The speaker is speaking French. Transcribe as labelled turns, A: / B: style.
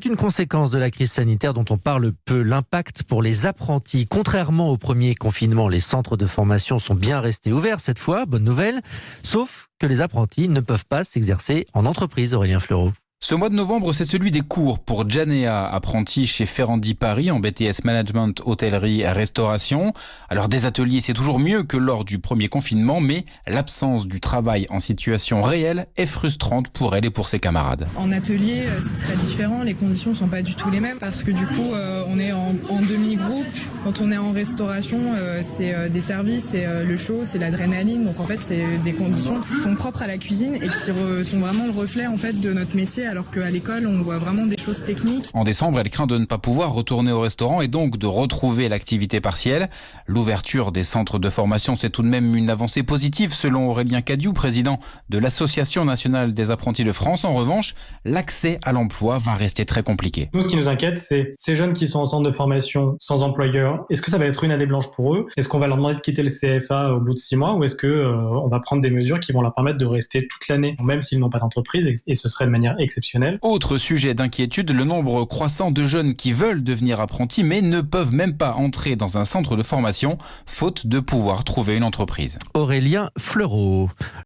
A: C'est une conséquence de la crise sanitaire dont on parle peu, l'impact pour les apprentis. Contrairement au premier confinement, les centres de formation sont bien restés ouverts cette fois, bonne nouvelle, sauf que les apprentis ne peuvent pas s'exercer en entreprise, Aurélien Fleureau.
B: Ce mois de novembre, c'est celui des cours pour Janea, apprentie chez Ferrandi Paris en BTS Management, Hôtellerie, Restauration. Alors des ateliers, c'est toujours mieux que lors du premier confinement, mais l'absence du travail en situation réelle est frustrante pour elle et pour ses camarades.
C: En atelier, c'est très différent, les conditions ne sont pas du tout les mêmes parce que du coup, on est en demi-groupe. Quand on est en restauration, c'est des services, c'est le chaud, c'est l'adrénaline. Donc en fait, c'est des conditions qui sont propres à la cuisine et qui sont vraiment le reflet en fait de notre métier. Alors qu'à l'école, on voit vraiment des choses techniques.
B: En décembre, elle craint de ne pas pouvoir retourner au restaurant et donc de retrouver l'activité partielle. L'ouverture des centres de formation, c'est tout de même une avancée positive selon Aurélien Cadiou, président de l'Association nationale des apprentis de France. En revanche, l'accès à l'emploi va rester très compliqué.
D: Nous, ce qui nous inquiète, c'est ces jeunes qui sont en centre de formation sans employeur. Est-ce que ça va être une année blanche pour eux? Est-ce qu'on va leur demander de quitter le CFA au bout de 6 mois ou est-ce que on va prendre des mesures qui vont leur permettre de rester toute l'année, même s'ils n'ont pas d'entreprise et ce serait de manière exceptionnelle?
B: Autre sujet d'inquiétude, le nombre croissant de jeunes qui veulent devenir apprentis mais ne peuvent même pas entrer dans un centre de formation faute de pouvoir trouver une entreprise.
A: Aurélien Fleureau.